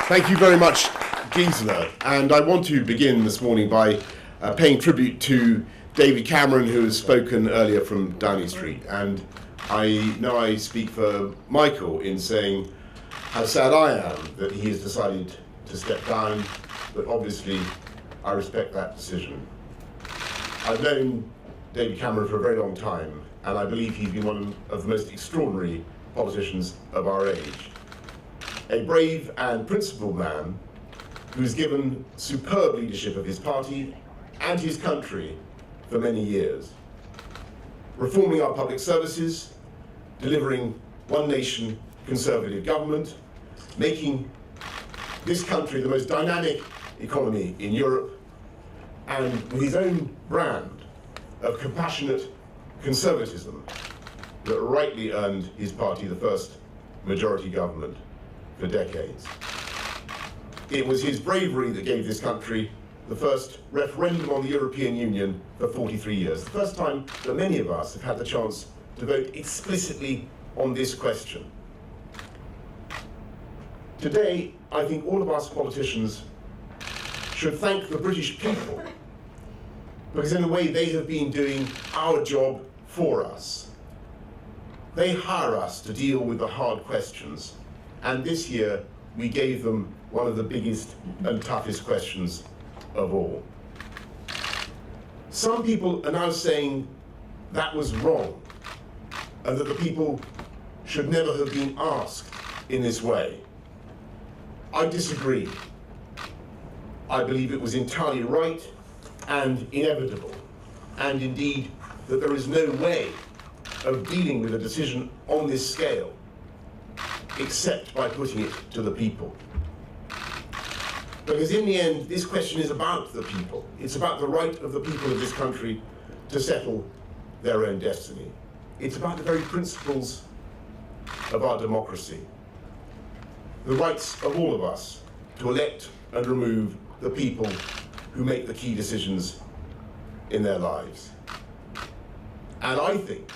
Thank you very much, Gisela. And I want to begin this morning by paying tribute to David Cameron, who has spoken earlier from Downing Street. And I know I speak for Michael in saying how sad I am that he has decided to step down, but obviously I respect that decision. I've known David Cameron for a very long time, and I believe he's been one of the most extraordinary politicians of our age. A brave and principled man who's given superb leadership of his party and his country for many years, reforming our public services, delivering one nation conservative government, making this country the most dynamic economy in Europe, and with his own brand of compassionate conservatism that rightly earned his party the first majority government for decades. It was his bravery that gave this country the first referendum on the European Union for 43 years, the first time that many of us have had the chance to vote explicitly on this question. Today, I think all of us politicians should thank the British people, because in a way they have been doing our job for us. They hire us to deal with the hard questions, and this year we gave them one of the biggest and toughest questions of all. Some people are now saying that was wrong, and that the people should never have been asked in this way. I disagree. I believe it was entirely right and inevitable, and indeed that there is no way of dealing with a decision on this scale except by putting it to the people. Because in the end, this question is about the people. It's about the right of the people of this country to settle their own destiny. It's about the very principles of our democracy. The rights of all of us to elect and remove the people who make the key decisions in their lives. And I think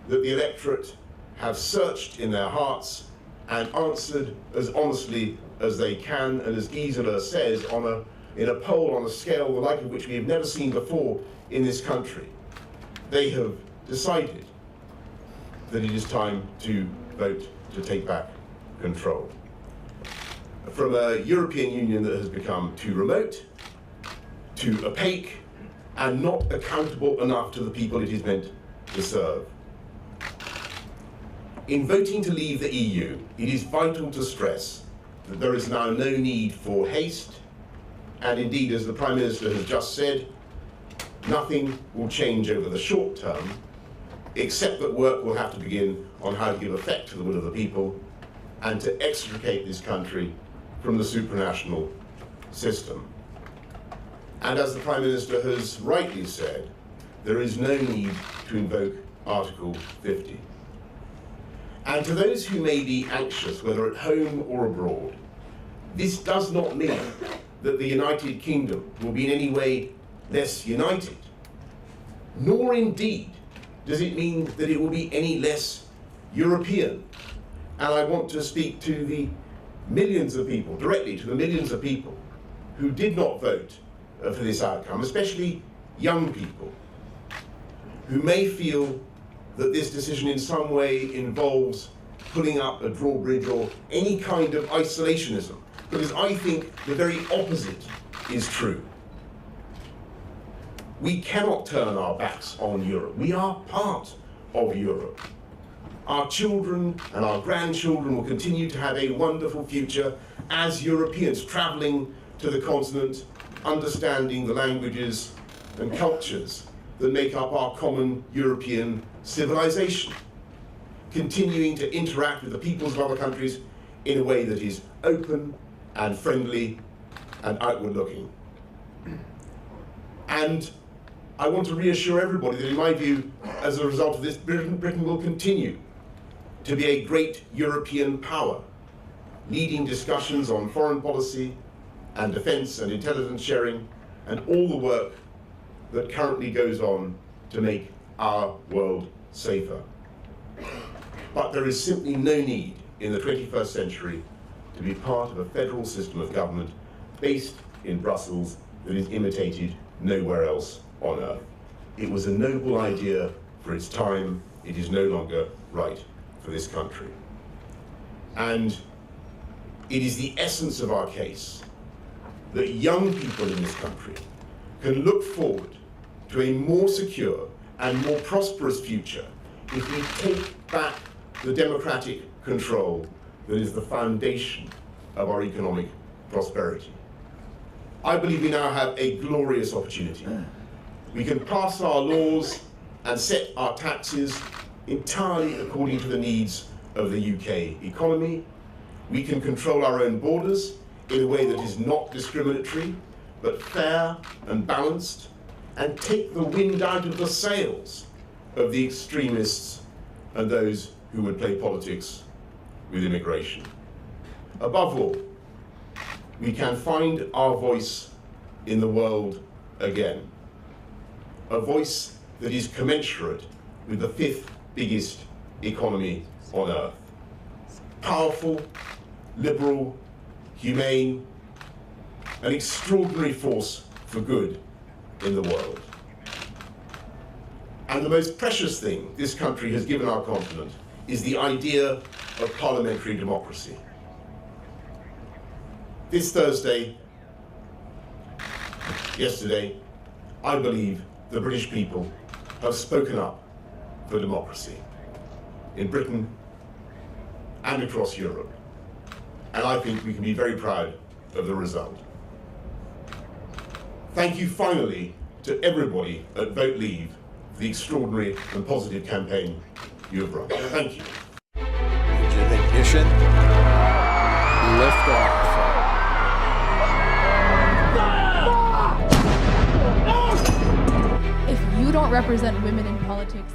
that the electorate have searched in their hearts and answered as honestly as they can, and as Gisela says, in a poll on a scale the like of which we have never seen before in this country. They have decided that it is time to vote to take back control from a European Union that has become too remote, too opaque, and not accountable enough to the people it is meant to serve. In voting to leave the EU, it is vital to stress that there is now no need for haste, and indeed, as the Prime Minister has just said, nothing will change over the short term, except that work will have to begin on how to give effect to the will of the people and to extricate this country from the supranational system. And as the Prime Minister has rightly said, there is no need to invoke Article 50. And to those who may be anxious, whether at home or abroad, this does not mean that the United Kingdom will be in any way less united, nor indeed does it mean that it will be any less European. And I want to speak to the millions of people, directly to the millions of people who did not vote for this outcome, especially young people, who may feel that this decision in some way involves putting up a drawbridge or any kind of isolationism, because I think the very opposite is true. We cannot turn our backs on Europe. We are part of Europe. Our children and our grandchildren will continue to have a wonderful future as Europeans, travelling to the continent, understanding the languages and cultures that make up our common European civilization, continuing to interact with the peoples of other countries in a way that is open and friendly and outward-looking. And I want to reassure everybody that, in my view, as a result of this, Britain will continue to be a great European power, leading discussions on foreign policy and defence and intelligence sharing and all the work that currently goes on to make our world safer. But there is simply no need in the 21st century to be part of a federal system of government based in Brussels that is imitated nowhere else on earth. It was a noble idea for its time. It is no longer right for this country. And it is the essence of our case that young people in this country can look forward to a more secure and more prosperous future if we take back the democratic control that is the foundation of our economic prosperity. I believe we now have a glorious opportunity. We can pass our laws and set our taxes entirely according to the needs of the UK economy. We can control our own borders in a way that is not discriminatory, but fair and balanced, and take the wind out of the sails of the extremists and those who would play politics with immigration. Above all, we can find our voice in the world again, a voice that is commensurate with the fifth biggest economy on earth. Powerful, liberal, humane, an extraordinary force for good in the world. And the most precious thing this country has given our continent is the idea of parliamentary democracy. This Thursday, yesterday, I believe the British people have spoken up for democracy in Britain and across Europe. And I think we can be very proud of the result. Thank you finally to everybody at Vote Leave for the extraordinary and positive campaign you have run. Thank you. Engine ignition. Lift off. If you don't represent women in politics,